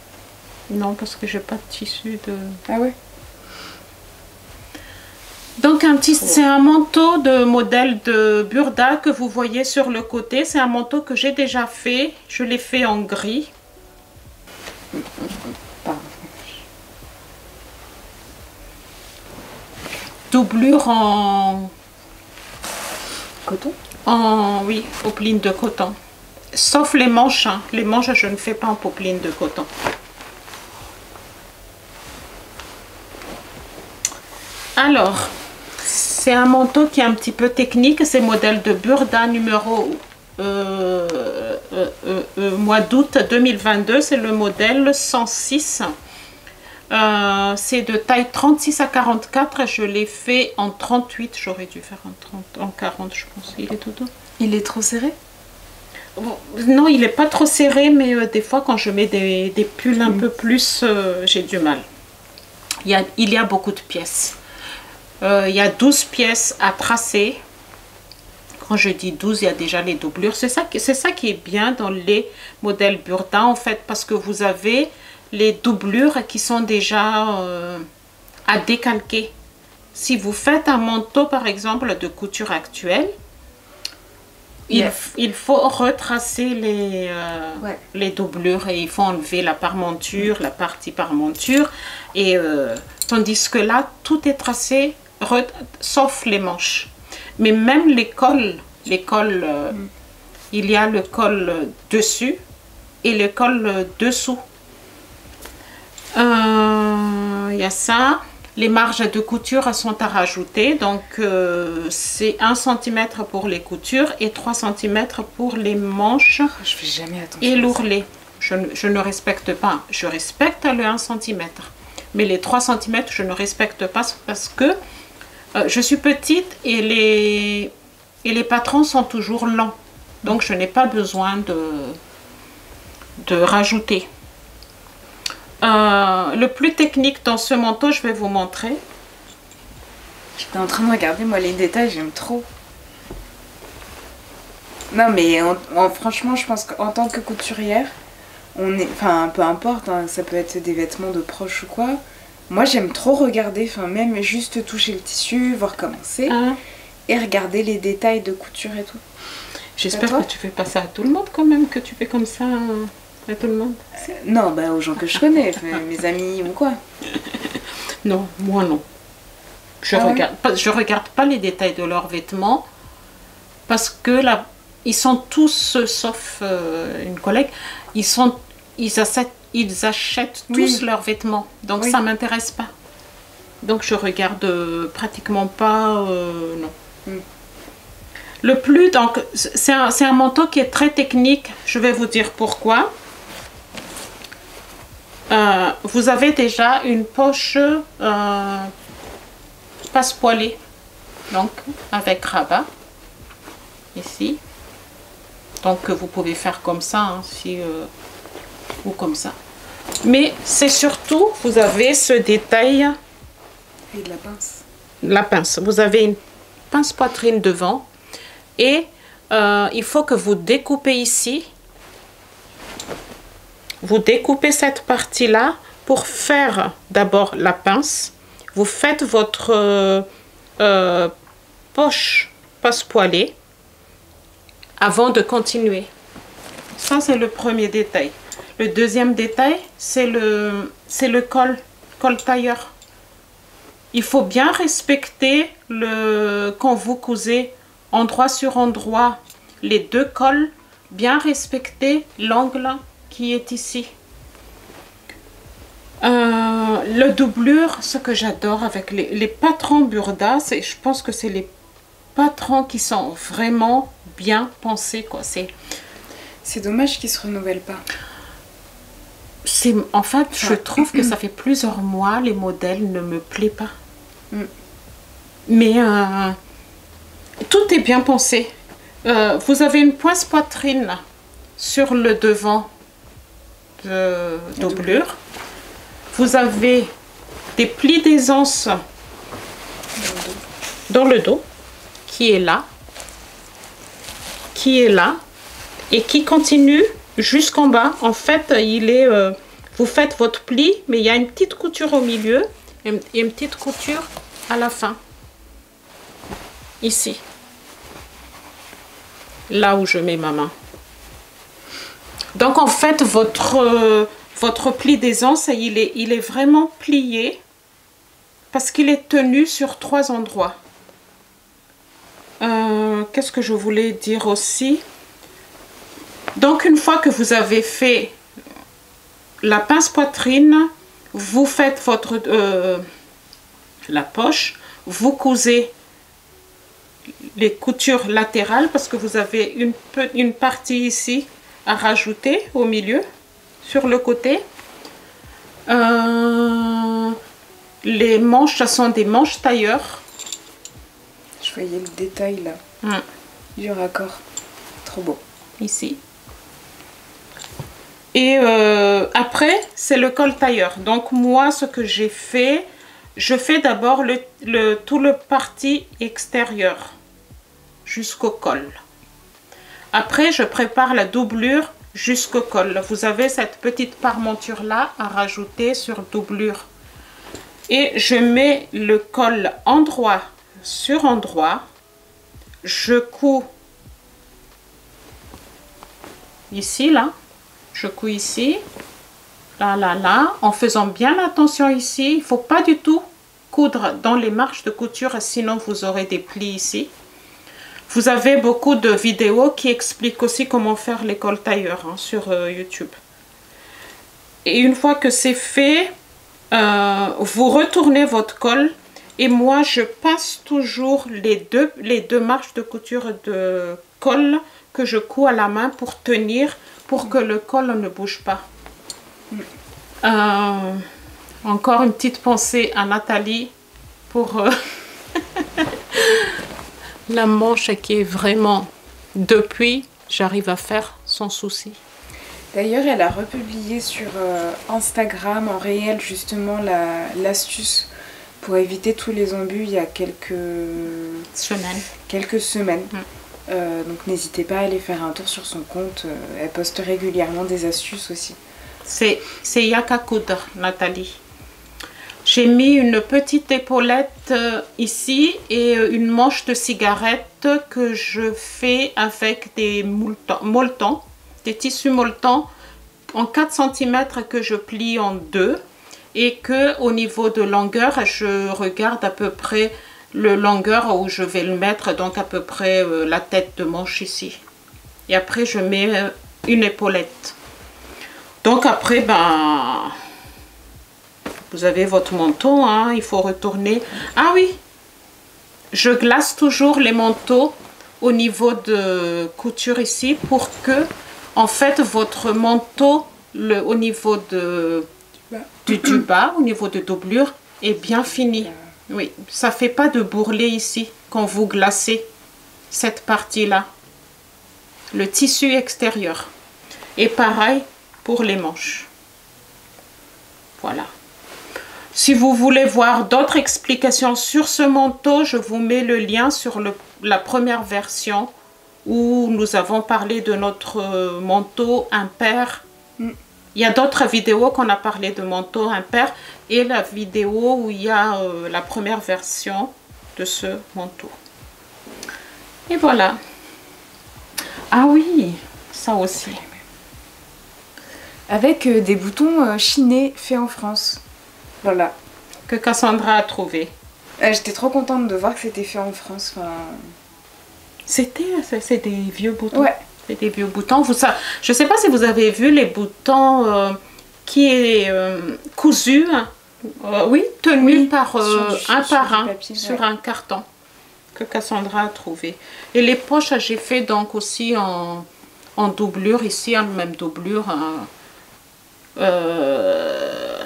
Speaker 2: Non, parce que j'ai pas de tissu de...
Speaker 1: Ah ouais?
Speaker 2: Donc c'est un manteau de modèle de Burda que vous voyez sur le côté. C'est un manteau que j'ai déjà fait. Je l'ai fait en gris. Doublure en...
Speaker 1: Coton?
Speaker 2: Oui, popeline de coton. Sauf les manches. Hein. Les manches, je ne fais pas en popeline de coton. Alors... C'est un manteau qui est un petit peu technique, c'est modèle de Burda numéro mois d'août 2022, c'est le modèle 106. C'est de taille 36 à 44, je l'ai fait en 38, j'aurais dû faire en 40 je pense, il est tout doux.
Speaker 1: Il est trop serré?
Speaker 2: Non, il n'est pas trop serré, mais des fois quand je mets des pulls un peu plus, j'ai du mal. Il y a beaucoup de pièces. Il y a 12 pièces à tracer. Quand je dis 12, il y a déjà les doublures. C'est ça qui est bien dans les modèles Burda, en fait, parce que vous avez les doublures qui sont déjà à décalquer. Si vous faites un manteau, par exemple, de couture actuelle, il faut retracer les doublures et il faut enlever la parmenture, la partie parmenture. Et tandis que là, tout est tracé, sauf les manches. Mais même les cols, il y a le col dessus et le col dessous. Il y a ça. Les marges de couture sont à rajouter. Donc, c'est 1 cm pour les coutures et 3 cm pour les manches.
Speaker 1: Je fais jamais attention.
Speaker 2: Et l'ourlet. Je ne respecte pas. Je respecte le 1 cm. Mais les 3 cm, je ne respecte pas parce que je suis petite et et les patrons sont toujours lents. Donc, je n'ai pas besoin de rajouter. Le plus technique dans ce manteau, je vais vous montrer.
Speaker 1: J'étais en train de regarder, moi, les détails, j'aime trop. Non, mais franchement, je pense qu'en tant que couturière, on est... Enfin, peu importe, hein, ça peut être des vêtements de proches ou quoi. Moi, j'aime trop regarder, enfin, même juste toucher le tissu, voir comment c'est. Et regarder les détails de couture et tout.
Speaker 2: J'espère que tu fais pas ça à tout le monde quand même, que tu fais comme ça à tout le monde.
Speaker 1: Non, bah aux gens que je connais, mes amis ou quoi.
Speaker 2: Non, moi non. Je regarde pas les détails de leurs vêtements parce que là, ils sont tous, sauf une collègue, ils achètent tous leurs vêtements. Donc ça m'intéresse pas. Donc je regarde pratiquement pas, non. Le plus, donc, c'est un manteau qui est très technique. Je vais vous dire pourquoi. Vous avez déjà une poche passe-poilée, donc avec rabat, ici. Donc, vous pouvez faire comme ça, hein, ou comme ça. Mais c'est surtout, vous avez ce détail.
Speaker 1: Et de la pince.
Speaker 2: La pince. Vous avez une pince poitrine devant. Et il faut que vous découpez ici. Vous découpez cette partie-là pour faire d'abord la pince. Vous faites votre poche passe-poilée avant de continuer. Ça, c'est le premier détail. Le deuxième détail, c'est le col tailleur. Il faut bien respecter quand vous cousez endroit sur endroit les deux cols, bien respecter l'angle qui est ici. Le doublure, ce que j'adore avec les patrons Burda, je pense que c'est les patrons qui sont vraiment bien pensés, quoi.
Speaker 1: C'est dommage qu'ils se renouvellent pas.
Speaker 2: En fait, je trouve que ça fait plusieurs mois, les modèles ne me plaisent pas. Mais tout est bien pensé. Vous avez une pointe poitrine sur le devant de doublure. Vous avez des plis d'aisance dans le dos qui est là, et qui continue jusqu'en bas. En fait, vous faites votre pli, mais il y a une petite couture au milieu et une petite couture à la fin. Ici. Là où je mets ma main. Donc en fait, votre pli d'aisance, il est vraiment plié parce qu'il est tenu sur 3 endroits. Qu'est-ce que je voulais dire aussi? Donc une fois que vous avez fait la pince poitrine, vous faites la poche, vous cousez les coutures latérales parce que vous avez une partie ici à rajouter au milieu, sur le côté. Les manches, ce sont des manches tailleur.
Speaker 1: Je voyais le détail là, du raccord, trop beau.
Speaker 2: Ici. Et après, c'est le col tailleur. Donc moi, ce que j'ai fait, je fais d'abord tout le parti extérieur jusqu'au col. Après, je prépare la doublure jusqu'au col. Vous avez cette petite parmenture là à rajouter sur doublure. Et je mets le col endroit sur endroit. Je couds ici, là. Je couds ici, là, en faisant bien attention ici. Il ne faut pas du tout coudre dans les marges de couture, sinon vous aurez des plis ici. Vous avez beaucoup de vidéos qui expliquent aussi comment faire les cols tailleurs sur YouTube. Et une fois que c'est fait, vous retournez votre col. Et moi, je passe toujours les deux marges de couture de col que je couds à la main pour tenir, pour que le col ne bouge pas. Encore une petite pensée à Nathalie pour La manche qui est vraiment... Depuis, j'arrive à faire sans souci.
Speaker 1: D'ailleurs, elle a republié sur Instagram en réel justement l'astuce pour éviter tous les embûts il y a quelques semaines. Donc n'hésitez pas à aller faire un tour sur son compte. Elle poste régulièrement des astuces aussi.
Speaker 2: C'est Yaka Coudre, Nathalie. J'ai mis une petite épaulette ici et une manche de cigarette que je fais avec des molletons, des tissus molletons en 4 cm que je plie en deux et que au niveau de longueur, je regarde à peu près le longueur où je vais le mettre, donc à peu près la tête de manche ici. Et après, je mets une épaulette. Donc après, ben... Vous avez votre manteau, hein, il faut retourner. Ah oui, je glace toujours les manteaux au niveau de couture ici pour que, en fait, votre manteau, au niveau du bas, au niveau de doublure, est bien fini. Oui, ça fait pas de bourrelet ici quand vous glacez cette partie-là. Le tissu extérieur. Et pareil pour les manches. Voilà. Si vous voulez voir d'autres explications sur ce manteau, je vous mets le lien sur la première version où nous avons parlé de notre manteau impair. Il y a d'autres vidéos qu'on a parlé de manteau impair et la vidéo où il y a la première version de ce manteau. Et voilà. Ah oui, ça aussi.
Speaker 1: Avec des boutons chinés faits en France. Voilà.
Speaker 2: Que Cassandra a trouvé.
Speaker 1: J'étais trop contente de voir que c'était fait en France. Enfin...
Speaker 2: C'est des vieux boutons.
Speaker 1: Ouais.
Speaker 2: C'est des vieux boutons. Je ne sais pas si vous avez vu les boutons qui est cousu, oui, tenus par un par un papier, sur un carton que Cassandra a trouvé. Et les poches, j'ai fait donc aussi en doublure, ici en même doublure.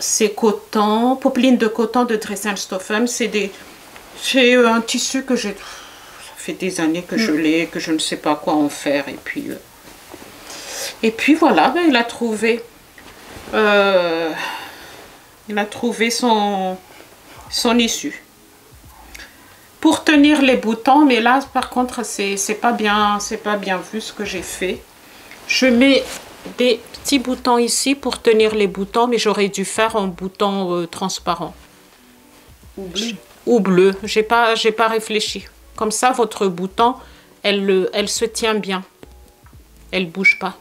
Speaker 2: C'est coton, popeline de coton de Dresden-Stoffen. C'est un tissu que j'ai... Ça fait des années que je l'ai, que je ne sais pas quoi en faire. Et puis voilà, ben, il a trouvé son issue. Pour tenir les boutons, mais là par contre c'est pas bien vu ce que j'ai fait. Je mets des petits boutons ici pour tenir les boutons, mais j'aurais dû faire en bouton transparent ou bleu. J'ai pas réfléchi. Comme ça, votre bouton, elle se tient bien, elle bouge pas.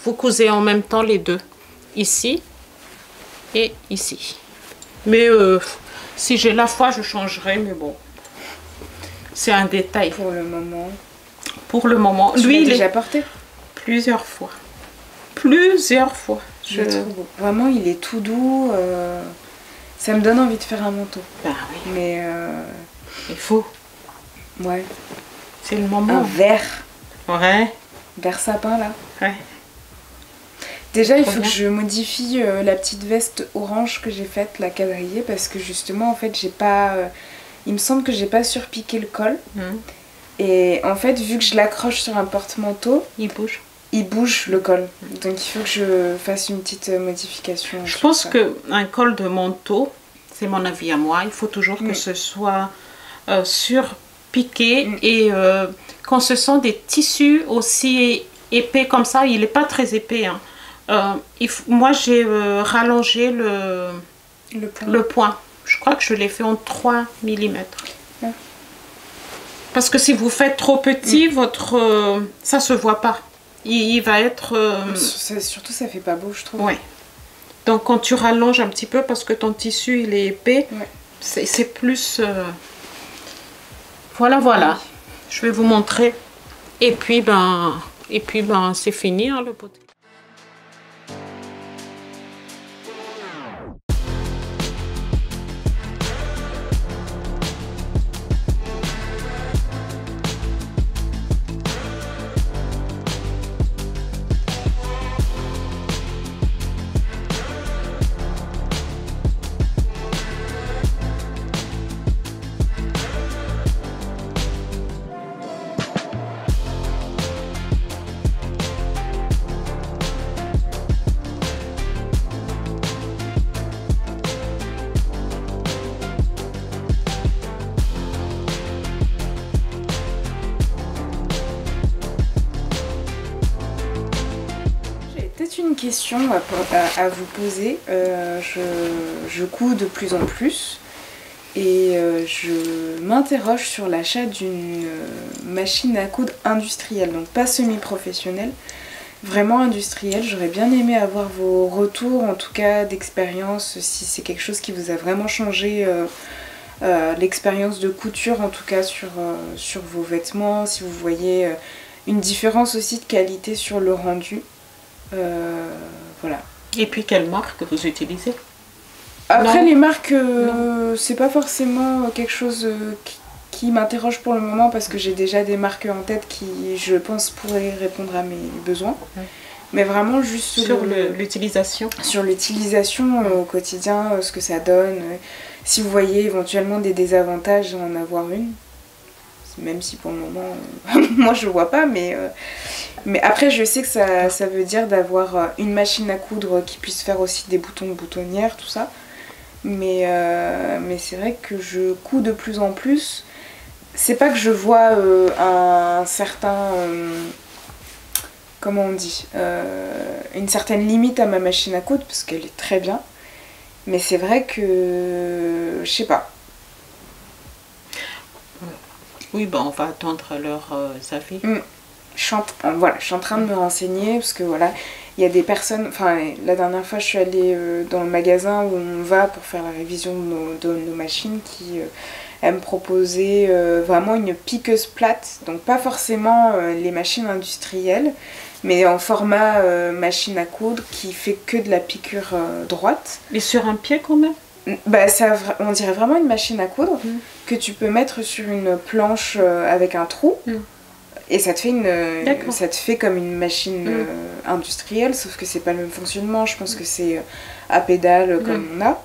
Speaker 2: Vous cousez en même temps les deux, ici et ici. Mais si j'ai la foi, je changerai, mais bon, c'est un détail
Speaker 1: pour le moment.
Speaker 2: Pour le moment,
Speaker 1: lui, il est déjà porté
Speaker 2: plusieurs fois.
Speaker 1: Je trouve beau. Vraiment, il est tout doux. Ça me donne envie de faire un manteau.
Speaker 2: Bah oui.
Speaker 1: Mais
Speaker 2: il faut.
Speaker 1: Ouais.
Speaker 2: C'est le moment.
Speaker 1: Un vert.
Speaker 2: Ouais.
Speaker 1: Vert sapin là.
Speaker 2: Ouais.
Speaker 1: Déjà, il faut que je modifie la petite veste orange que j'ai faite, la quadrillée, parce que justement, en fait, j'ai pas. Il me semble que j'ai pas surpiqué le col. Et en fait, vu que je l'accroche sur un porte-manteau, il bouge le col. Donc il faut que je fasse une petite modification.
Speaker 2: Je pense qu'un col de manteau, c'est mon avis à moi, il faut toujours que ce soit surpiqué et quand ce sont des tissus aussi épais comme ça, il n'est pas très épais. Hein. Moi j'ai rallongé le point. Je crois que je l'ai fait en 3 mm. Parce que si vous faites trop petit, ça se voit pas. Il va être...
Speaker 1: Surtout, ça fait pas beau, je trouve.
Speaker 2: Ouais. Donc, quand tu rallonges un petit peu, parce que ton tissu, il est épais, c'est plus... Voilà. Oui. Je vais vous montrer. Et puis, c'est fini, hein, le poté.
Speaker 1: question à vous poser. Je couds de plus en plus et je m'interroge sur l'achat d'une machine à coudre industrielle, donc pas semi-professionnelle, vraiment industrielle. J'aurais bien aimé avoir vos retours, en tout cas d'expérience, si c'est quelque chose qui vous a vraiment changé l'expérience de couture, en tout cas sur vos vêtements, si vous voyez une différence aussi de qualité sur le rendu. Voilà.
Speaker 2: Et puis quelle marque vous utilisez?
Speaker 1: Après les marques, c'est pas forcément quelque chose qui m'interroge pour le moment parce que j'ai déjà des marques en tête qui, je pense, pourraient répondre à mes besoins. Mais vraiment juste
Speaker 2: sur l'utilisation.
Speaker 1: Sur l'utilisation au quotidien, ce que ça donne. Si vous voyez éventuellement des désavantages d'en avoir une, même si pour le moment, moi je le vois pas, mais après je sais que ça veut dire d'avoir une machine à coudre qui puisse faire aussi des boutons de boutonnière, tout ça. Mais c'est vrai que je couds de plus en plus. C'est pas que je vois un certain... comment on dit, une certaine limite à ma machine à coudre parce qu'elle est très bien, mais c'est vrai que je sais pas.
Speaker 2: Oui, on va attendre leur avis.
Speaker 1: Je suis en train de me renseigner parce que voilà, il y a des personnes, enfin la dernière fois je suis allée dans le magasin où on va pour faire la révision de nos machines qui elle me proposait vraiment une piqueuse plate, donc pas forcément les machines industrielles, mais en format machine à coudre qui fait que de la piqûre droite.
Speaker 2: Et sur un pied quand même?
Speaker 1: Bah, on dirait vraiment une machine à coudre que tu peux mettre sur une planche avec un trou et ça te fait comme une machine industrielle, sauf que c'est pas le même fonctionnement. Je pense que c'est à pédale comme on a,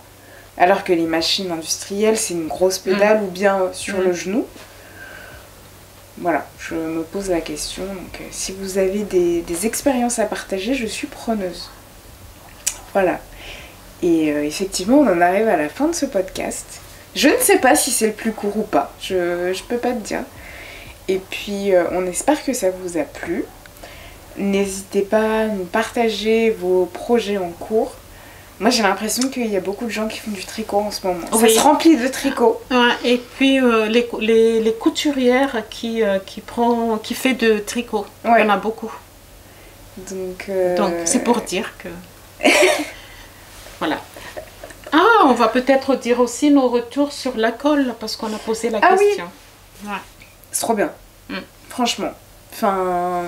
Speaker 1: alors que les machines industrielles c'est une grosse pédale ou bien sur le genou. Voilà, je me pose la question, donc si vous avez des expériences à partager, je suis preneuse. Voilà. Et effectivement, on en arrive à la fin de ce podcast. Je ne sais pas si c'est le plus court ou pas, je peux pas te dire. Et puis, on espère que ça vous a plu. N'hésitez pas à nous partager vos projets en cours. Moi, j'ai l'impression qu'il y a beaucoup de gens qui font du tricot en ce moment. Oui. Ça se remplit de tricot.
Speaker 2: Ouais, et puis, les couturières qui fait de tricot, il y en a beaucoup. Donc c'est pour dire que... Voilà. Ah, on va peut-être dire aussi nos retours sur la colle, parce qu'on a posé la question.
Speaker 1: Oui. Ouais. C'est trop bien. Franchement. Enfin...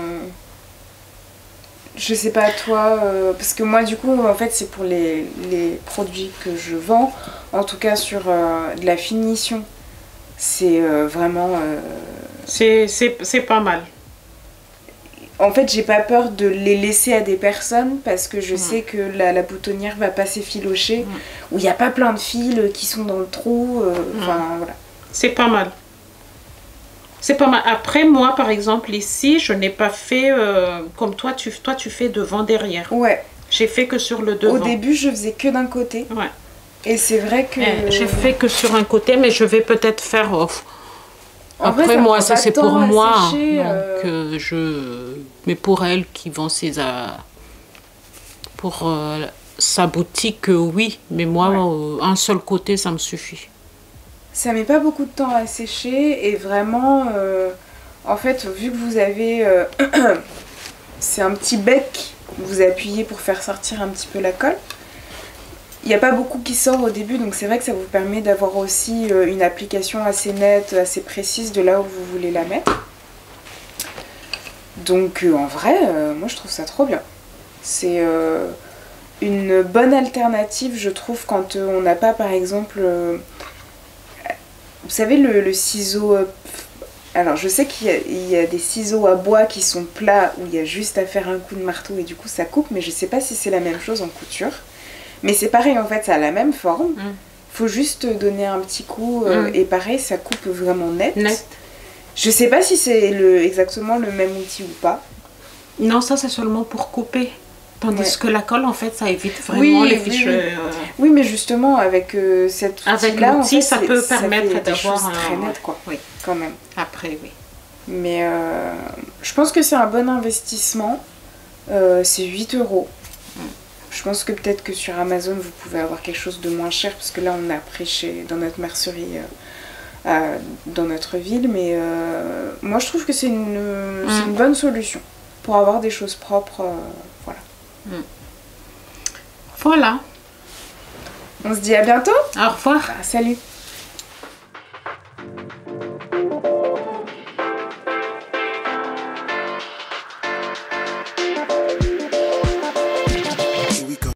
Speaker 1: Je sais pas toi, parce que moi du coup en fait c'est pour les produits que je vends, en tout cas sur de la finition, c'est vraiment...
Speaker 2: C'est pas mal.
Speaker 1: En fait j'ai pas peur de les laisser à des personnes parce que je sais que la boutonnière va pas s'effilocher, où il n'y a pas plein de fils qui sont dans le trou, enfin voilà.
Speaker 2: C'est pas mal. C'est pas mal. Après, moi, par exemple, ici, je n'ai pas fait comme toi, tu fais devant, derrière.
Speaker 1: Ouais.
Speaker 2: J'ai fait que sur le devant.
Speaker 1: Au début, je faisais que d'un côté.
Speaker 2: Ouais.
Speaker 1: Et c'est vrai que...
Speaker 2: J'ai fait que sur un côté, mais je vais peut-être faire off. Après,
Speaker 1: vrai,
Speaker 2: moi, ça c'est pour moi.
Speaker 1: Sécher,
Speaker 2: donc, mais pour elle qui vend pour sa boutique, oui. Mais moi, un seul côté, ça me suffit.
Speaker 1: Ça met pas beaucoup de temps à sécher et vraiment, en fait, vu que vous avez, c'est un petit bec, vous appuyez pour faire sortir un petit peu la colle. Il n'y a pas beaucoup qui sort au début, donc c'est vrai que ça vous permet d'avoir aussi une application assez nette, assez précise de là où vous voulez la mettre. Donc en vrai, moi je trouve ça trop bien. C'est une bonne alternative, je trouve, quand on n'a pas par exemple... Vous savez le ciseau... Alors je sais qu'il y a des ciseaux à bois qui sont plats où il y a juste à faire un coup de marteau et du coup ça coupe, mais je sais pas si c'est la même chose en couture. Mais c'est pareil en fait, ça a la même forme. Faut juste donner un petit coup et pareil ça coupe vraiment net. Je sais pas si c'est exactement le même outil ou pas.
Speaker 2: Non, ça c'est seulement pour couper. Tandis que la colle, en fait, ça évite vraiment les fichus.
Speaker 1: Oui, mais justement, avec cet outil-là,
Speaker 2: avec l'outil, en fait, ça peut permettre
Speaker 1: d'avoir très net, quoi.
Speaker 2: Oui,
Speaker 1: quand même.
Speaker 2: Après, oui.
Speaker 1: Mais je pense que c'est un bon investissement. C'est 8 €. Je pense que peut-être que sur Amazon, vous pouvez avoir quelque chose de moins cher, parce que là, on a prêché dans notre mercerie dans notre ville, mais moi, je trouve que c'est une bonne solution pour avoir des choses propres, voilà.
Speaker 2: Voilà.
Speaker 1: On se dit à bientôt.
Speaker 2: Au revoir.
Speaker 1: Salut.